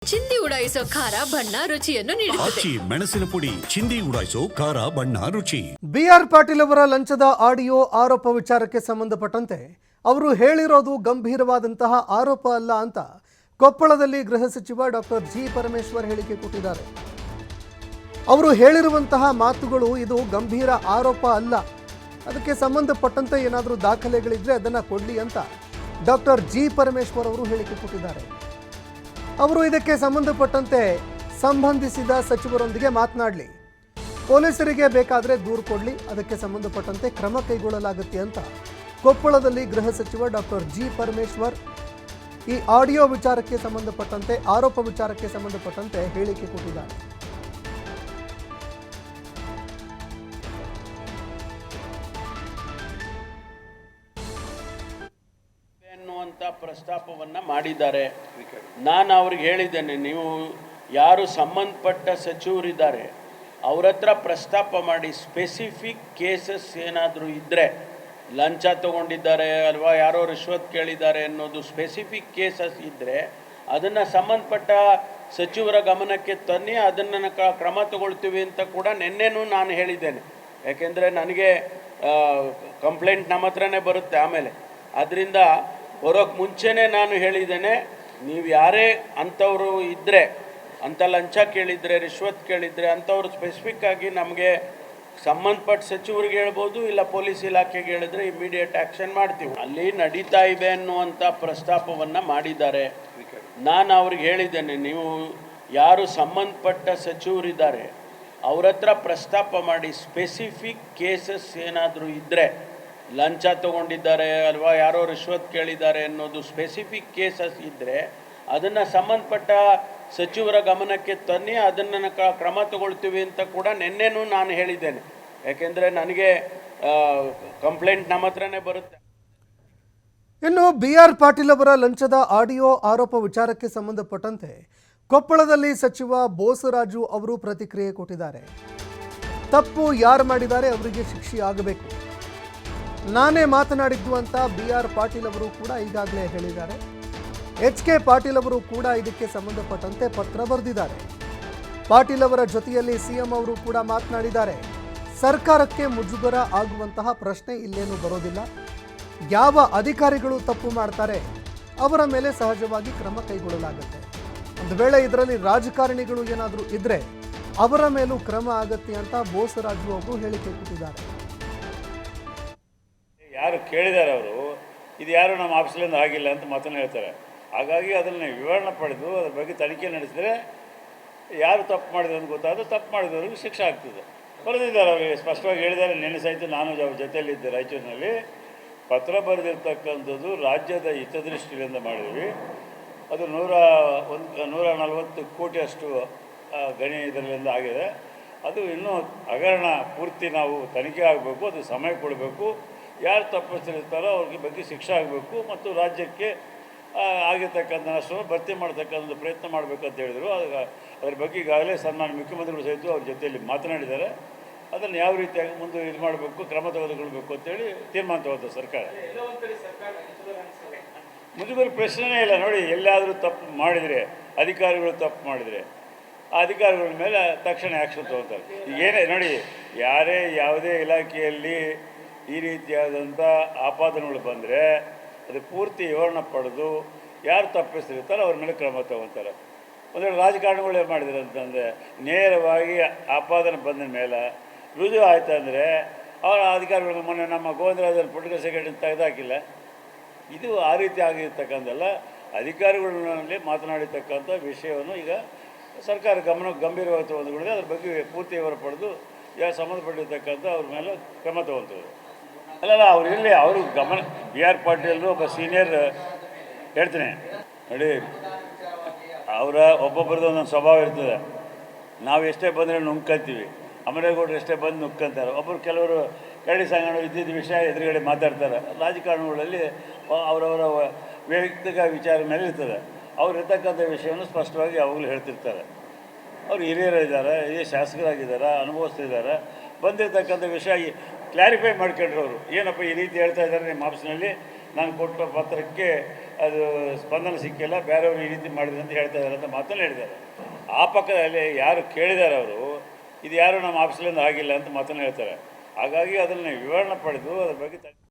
ಚಿಂದಿ ಉಡಾಯಿಸೋ ಖಾರ ಬಣ್ಣ ರುಚಿಯನ್ನು ನೀಡುತ್ತದೆ. ಮೆಣಸಿನ ಪುಡಿ ಚಿಂದಿ ಉಡಾಯಿಸೋ ಖಾರ ಬಣ್ಣ ರುಚಿ. ಬಿಆರ್ ಪಾಟೀಲ್ ಅವರ ಲಂಚದ ಆಡಿಯೋ ಆರೋಪ ವಿಚಾರಕ್ಕೆ ಸಂಬಂಧಪಟ್ಟಂತೆ ಅವರು ಹೇಳಿರೋದು ಗಂಭೀರವಾದಂತಹ ಆರೋಪ ಅಲ್ಲ ಅಂತ ಕೊಪ್ಪಳದಲ್ಲಿ ಗೃಹ ಸಚಿವ ಡಾಕ್ಟರ್ ಜಿ ಪರಮೇಶ್ವರ್ ಹೇಳಿಕೆ ಕೊಟ್ಟಿದ್ದಾರೆ. ಅವರು ಹೇಳಿರುವಂತಹ ಮಾತುಗಳು ಇದು ಗಂಭೀರ ಆರೋಪ ಅಲ್ಲ, ಅದಕ್ಕೆ ಸಂಬಂಧಪಟ್ಟಂತೆ ಏನಾದರೂ ದಾಖಲೆಗಳಿದ್ರೆ ಅದನ್ನು ಕೊಡಲಿ ಅಂತ ಡಾಕ್ಟರ್ ಜಿ ಪರಮೇಶ್ವರ್ ಅವರು ಹೇಳಿಕೆ ಕೊಟ್ಟಿದ್ದಾರೆ. ಅವರು ಇದಕ್ಕೆ ಸಂಬಂಧಪಟ್ಟಂತೆ ಸಂಬಂಧಿಸಿದ ಸಚಿವರೊಂದಿಗೆ ಮಾತನಾಡಲಿ, ಪೊಲೀಸರಿಗೆ ಬೇಕಾದರೆ ದೂರು ಕೊಡಲಿ, ಅದಕ್ಕೆ ಸಂಬಂಧಪಟ್ಟಂತೆ ಕ್ರಮ ಕೈಗೊಳ್ಳಲಾಗುತ್ತೆ ಅಂತ ಕೊಪ್ಪಳದಲ್ಲಿ ಗೃಹ ಸಚಿವ ಡಾಕ್ಟರ್ ಜಿ ಪರಮೇಶ್ವರ್ ಈ ಆಡಿಯೋ ವಿಚಾರಕ್ಕೆ ಸಂಬಂಧಪಟ್ಟಂತೆ ಆರೋಪ ವಿಚಾರಕ್ಕೆ ಸಂಬಂಧಪಟ್ಟಂತೆ ಹೇಳಿಕೆ ಕೊಟ್ಟಿದ್ದಾರೆ. ಎನ್ನುವಂಥ ಪ್ರಸ್ತಾಪವನ್ನು ಮಾಡಿದ್ದಾರೆ. ನಾನು ಅವ್ರಿಗೆ ಹೇಳಿದ್ದೇನೆ, ನೀವು ಯಾರು ಸಂಬಂಧಪಟ್ಟ ಸಚಿವರಿದ್ದಾರೆ ಅವ್ರ ಹತ್ರ ಪ್ರಸ್ತಾಪ ಮಾಡಿ, ಸ್ಪೆಸಿಫಿಕ್ ಕೇಸಸ್ ಏನಾದರೂ ಇದ್ದರೆ, ಲಂಚ ತೊಗೊಂಡಿದ್ದಾರೆ ಅಲ್ವಾ, ಯಾರೋ ರಿಶ್ವತ್ ಕೇಳಿದ್ದಾರೆ ಅನ್ನೋದು ಸ್ಪೆಸಿಫಿಕ್ ಕೇಸಸ್ ಇದ್ದರೆ ಅದನ್ನು ಸಂಬಂಧಪಟ್ಟ ಸಚಿವರ ಗಮನಕ್ಕೆ ತನ್ನಿ, ಅದನ್ನು ಕ್ರಮ ತಗೊಳ್ತೀವಿ ಅಂತ ಕೂಡ ನಿನ್ನೆನೂ ನಾನು ಹೇಳಿದ್ದೇನೆ. ಯಾಕೆಂದರೆ ನನಗೆ ಕಂಪ್ಲೇಂಟ್ ನಮ್ಮ ಹತ್ರನೇ ಬರುತ್ತೆ ಆಮೇಲೆ. ಅದರಿಂದ ಬರೋಕ್ಕೆ ಮುಂಚೆನೇ ನಾನು ಹೇಳಿದ್ದೇನೆ, ನೀವು ಯಾರೇ ಅಂಥವರು ಇದ್ದರೆ, ಅಂಥ ಲಂಚ ಕೇಳಿದರೆ, ರಿಶ್ವತ್ ಕೇಳಿದರೆ ಅಂಥವ್ರು ಸ್ಪೆಸಿಫಿಕ್ಕಾಗಿ ನಮಗೆ ಸಂಬಂಧಪಟ್ಟ ಸಚಿವರಿಗೆ ಹೇಳ್ಬೋದು, ಇಲ್ಲ ಪೊಲೀಸ್ ಇಲಾಖೆಗೆ ಹೇಳಿದ್ರೆ ಇಮಿಡಿಯೇಟ್ ಆ್ಯಕ್ಷನ್ ಮಾಡ್ತೀವಿ. ಅಲ್ಲಿ ನಡೀತಾ ಇದೆ ಅನ್ನುವಂಥ ಪ್ರಸ್ತಾಪವನ್ನು ಮಾಡಿದ್ದಾರೆ. ನಾನು ಅವ್ರಿಗೆ ಹೇಳಿದ್ದೇನೆ, ನೀವು ಯಾರು ಸಂಬಂಧಪಟ್ಟ ಸಚಿವರಿದ್ದಾರೆ ಅವ್ರ ಹತ್ರ ಪ್ರಸ್ತಾಪ ಮಾಡಿ, ಸ್ಪೆಸಿಫಿಕ್ ಕೇಸಸ್ ಏನಾದರೂ ಇದ್ದರೆ, ಲಂಚ ತೊಗೊಂಡಿದ್ದಾರೆ ಅಲ್ವಾ, ಯಾರೋ ರಿಶ್ವತ್ ಕೇಳಿದ್ದಾರೆ ಅನ್ನೋದು ಸ್ಪೆಸಿಫಿಕ್ ಕೇಸಸ್ ಇದ್ದರೆ ಅದನ್ನು ಸಂಬಂಧಪಟ್ಟ ಸಚಿವರ ಗಮನಕ್ಕೆ ತನ್ನಿ, ಅದನ್ನು ಕ್ರಮ ತಗೊಳ್ತೀವಿ ಅಂತ ಕೂಡ ನಿನ್ನೆನೂ ನಾನು ಹೇಳಿದ್ದೇನೆ. ಯಾಕೆಂದರೆ ನನಗೆ ಕಂಪ್ಲೇಂಟ್ ನಮ್ಮ ಹತ್ರನೇ ಬರುತ್ತೆ. ಇನ್ನು ಬಿಆರ್ ಪಾಟೀಲ್ ಅವರ ಲಂಚದ ಆಡಿಯೋ ಆರೋಪ ವಿಚಾರಕ್ಕೆ ಸಂಬಂಧಪಟ್ಟಂತೆ ಕೊಪ್ಪಳದಲ್ಲಿ ಸಚಿವ ಬೋಸರಾಜು ಅವರು ಪ್ರತಿಕ್ರಿಯೆ ಕೊಟ್ಟಿದ್ದಾರೆ. ತಪ್ಪು ಯಾರು ಮಾಡಿದ್ದಾರೆ ಅವರಿಗೆ ಶಿಕ್ಷೆ ಆಗಬೇಕು, ನಾನೇ ಮಾತನಾಡಿದ್ದು ಅಂತ ಬಿಆರ್ ಪಾಟೀಲ್ ಅವರು ಕೂಡ ಈಗಾಗಲೇ ಹೇಳಿದ್ದಾರೆ. ಎಚ್.ಕೆ. ಪಾಟೀಲ್ ಅವರು ಕೂಡ ಇದಕ್ಕೆ ಸಂಬಂಧಪಟ್ಟಂತೆ ಪತ್ರ ಬರೆದಿದ್ದಾರೆ. ಪಾಟೀಲ್ ಅವರ ಜೊತೆಯಲ್ಲಿ ಸಿಎಂ ಅವರು ಕೂಡ ಮಾತನಾಡಿದ್ದಾರೆ. ಸರ್ಕಾರಕ್ಕೆ ಮುಜುಗರ ಆಗುವಂತಹ ಪ್ರಶ್ನೆ ಇಲ್ಲೇನೂ ಬರೋದಿಲ್ಲ. ಯಾವ ಅಧಿಕಾರಿಗಳು ತಪ್ಪು ಮಾಡ್ತಾರೆ ಅವರ ಮೇಲೆ ಸಹಜವಾಗಿ ಕ್ರಮ ಕೈಗೊಳ್ಳಲಾಗುತ್ತೆ. ಒಂದು ವೇಳೆ ಇದರಲ್ಲಿ ರಾಜಕಾರಣಿಗಳು ಏನಾದರೂ ಇದ್ದರೆ ಅವರ ಮೇಲೂ ಕ್ರಮ ಆಗತ್ತೆ ಅಂತ ಬೋಸರಾಜು ಅವರು ಹೇಳಿಕೆ ಕೊಟ್ಟಿದ್ದಾರೆ. ಯಾರು ಕೇಳಿದ್ದಾರೆ ಅವರು, ಇದು ಯಾರು ನಮ್ಮ ಆಫೀಸಲ್ಲಿಂದ ಆಗಿಲ್ಲ ಅಂತ ಮಾತನ್ನು ಹೇಳ್ತಾರೆ. ಹಾಗಾಗಿ ಅದನ್ನು ವಿವರಣೆ ಪಡೆದು ಅದ್ರ ಬಗ್ಗೆ ತನಿಖೆ ನಡೆಸಿದರೆ ಯಾರು ತಪ್ಪು ಮಾಡಿದ್ರು ಅಂತ ಗೊತ್ತಾದರೂ ತಪ್ಪು ಮಾಡಿದವ್ರಿಗೆ ಶಿಕ್ಷೆ ಆಗ್ತದೆ. ಬರೆದಿದ್ದಾರೆ, ಅವರಿಗೆ ಸ್ಪಷ್ಟವಾಗಿ ಹೇಳಿದ್ದಾರೆ. ನೆನೆ ಸಹಿತ ನಾನು ಜೊತೆಯಲ್ಲಿದ್ದೆ ರಾಯಚೂರಿನಲ್ಲಿ. ಪತ್ರ ಬರೆದಿರ್ತಕ್ಕಂಥದ್ದು ರಾಜ್ಯದ ಹಿತದೃಷ್ಟಿಯಿಂದ ಮಾಡಿದ್ವಿ. ಅದು 140 ಕೋಟಿಯಷ್ಟು ಗಣಿ ಇದರಿಂದ ಆಗಿದೆ. ಅದು ಇನ್ನೂ ಹಗರಣ ಪೂರ್ತಿ ನಾವು ತನಿಖೆ ಆಗಬೇಕು, ಅದು ಸಮಯ ಕೊಡಬೇಕು. ಯಾರು ತಪ್ಪಿಸಿರ್ತಾರೋ ಅವ್ರಿಗೆ ಬಗ್ಗೆ ಶಿಕ್ಷೆ ಆಗಬೇಕು ಮತ್ತು ರಾಜ್ಯಕ್ಕೆ ಆಗಿರ್ತಕ್ಕಂಥ ನಷ್ಟವನ್ನು ಭರ್ತಿ ಮಾಡ್ತಕ್ಕಂಥ ಪ್ರಯತ್ನ ಮಾಡಬೇಕು ಅಂತ ಹೇಳಿದರು. ಅದರ ಬಗ್ಗೆ ಈಗಾಗಲೇ ಸನ್ಮಾನ್ಯ ಮುಖ್ಯಮಂತ್ರಿಗಳು ಸಹಿತ ಅವ್ರ ಜೊತೆಯಲ್ಲಿ ಮಾತನಾಡಿದ್ದಾರೆ. ಅದನ್ನು ಯಾವ ರೀತಿಯಾಗಿ ಮುಂದೆ ಇದು ಮಾಡಬೇಕು, ಕ್ರಮ ತೆಗೆದುಕೊಳ್ಬೇಕು ಅಂತೇಳಿ ತೀರ್ಮಾನ ತಗೋತಾರೆ ಸರ್ಕಾರ. ಮುಜುಗರ ಪ್ರಶ್ನೆನೇ ಇಲ್ಲ. ನೋಡಿ, ಎಲ್ಲಾದರೂ ತಪ್ಪು ಮಾಡಿದರೆ, ಅಧಿಕಾರಿಗಳು ತಪ್ಪು ಮಾಡಿದರೆ ಆ ಅಧಿಕಾರಿಗಳ ಮೇಲೆ ತಕ್ಷಣ ಆ್ಯಕ್ಷನ್ ತಗೋತಾರೆ. ಈಗೇನೇ ನೋಡಿ, ಯಾರೇ ಯಾವುದೇ ಇಲಾಖೆಯಲ್ಲಿ ಈ ರೀತಿಯಾದಂಥ ಆಪಾದನೆಗಳು ಬಂದರೆ ಅದು ಪೂರ್ತಿ ವಿವರಣೆ ಪಡೆದು ಯಾರು ತಪ್ಪಿಸ್ತಿರ್ತಾರೋ ಅವ್ರ ಮೇಲೆ ಕ್ರಮ ತಗೊತಾರೆ. ಒಂದು ವೇಳೆ ರಾಜಕಾರಣಿಗಳು ಏನು ಮಾಡಿದ್ದಾರೆ ಅಂತಂದರೆ, ನೇರವಾಗಿ ಆಪಾದನೆ ಬಂದ ಮೇಲೆ ರುಜುವು ಆಯ್ತು ಅಂದರೆ ಅವರ ಅಧಿಕಾರಿಗಳು, ಮೊನ್ನೆ ನಮ್ಮ ಗೋವಿಂದರಾಜಲ್ಲಿ ಪೊಲಿಟಿಕಲ್ ಸೆಕ್ರೆಟರಿ ತೆಗೆದಾಕಿಲ್ಲ. ಇದು ಆ ರೀತಿ ಆಗಿರ್ತಕ್ಕಂಥಲ್ಲ. ಅಧಿಕಾರಿಗಳಲ್ಲಿ ಮಾತನಾಡಿರ್ತಕ್ಕಂಥ ವಿಷಯವನ್ನು ಈಗ ಸರ್ಕಾರ ಗಂಭೀರವಾಗಿ ತಗೊಂಡುಕೊಂಡಿದೆ. ಅದ್ರ ಬಗ್ಗೆ ಪೂರ್ತಿ ವಿವರ ಪಡೆದು ಯಾರು ಸಂಬಂಧಪಟ್ಟಿರ್ತಕ್ಕಂಥ ಅವ್ರ ಮೇಲೆ ಕ್ರಮ ತಗೊಳ್ತಾರೆ. ಅಲ್ಲಲ್ಲ, ಅವ್ರು ಇಲ್ಲಿ ಅವರು ಗಮನ ಬಿ ಆರ್ ಪಾಟೀಲ್ ಒಬ್ಬ ಸೀನಿಯರ್. ಹೇಳ್ತೀನಿ ನೋಡಿ, ಅವರ ಒಬ್ಬೊಬ್ಬರದ್ದು ಒಂದೊಂದು ಸ್ವಭಾವ ಇರ್ತದೆ. ನಾವು ಎಷ್ಟೇ ಬಂದರೆ ನುಗ್ಕಂತೀವಿ, ಅಮರೇಗೌಡರು ಎಷ್ಟೇ ಬಂದು ನುಗ್ಕಂತಾರೆ. ಒಬ್ಬರು ಕೆಲವರು ಕರಡಿ ಸಂಗಣ ಇದ್ದಿದ್ದ ವಿಷಯ ಎದುರುಗಡೆ ಮಾತಾಡ್ತಾರೆ. ರಾಜಕಾರಣಗಳಲ್ಲಿ ಅವರವರ ವೈಯಕ್ತಿಕ ವಿಚಾರ ಮೇಲೆ ಇರ್ತದೆ. ಅವ್ರು ಇರ್ತಕ್ಕಂಥ ವಿಷಯವನ್ನು ಸ್ಪಷ್ಟವಾಗಿ ಯಾವಾಗಲೂ ಹೇಳ್ತಿರ್ತಾರೆ. ಅವರು ಹಿರಿಯರಿದ್ದಾರೆ, ಹಿರಿಯ ಶಾಸಕರಾಗಿದ್ದಾರೆ, ಅನುಭವಿಸ್ತಿದ್ದಾರೆ. ಬಂದಿರತಕ್ಕಂಥ ವಿಷಯ ಕ್ಲಾರಿಫೈ ಮಾಡ್ಕೊಂಡ್ರು ಅವರು. ಏನಪ್ಪ ಈ ರೀತಿ ಹೇಳ್ತಾ ಇದ್ದಾರೆ ನಿಮ್ಮ ಆಫೀಸ್ನಲ್ಲಿ, ನಾನು ಕೊಟ್ಟ ಪತ್ರಕ್ಕೆ ಅದು ಸ್ಪಂದನೆ ಸಿಕ್ಕಿಲ್ಲ, ಬೇರೆಯವರು ಈ ರೀತಿ ಮಾಡಿದ್ರು ಅಂತ ಹೇಳ್ತಾ ಇದ್ದಾರೆ ಅಂತ ಮಾತನ್ನು ಹೇಳಿದ್ದಾರೆ. ಆ ಪಕ್ಕದಲ್ಲಿ ಯಾರು ಕೇಳಿದ್ದಾರೆ ಅವರು, ಇದು ಯಾರು ನಮ್ಮ ಆಫೀಸಲ್ಲಿಂದ ಆಗಿಲ್ಲ ಅಂತ ಮಾತನ್ನು ಹೇಳ್ತಾರೆ. ಹಾಗಾಗಿ ಅದನ್ನು ವಿವರಣೆ ಪಡೆದು ಅದ್ರ ಬಗ್ಗೆ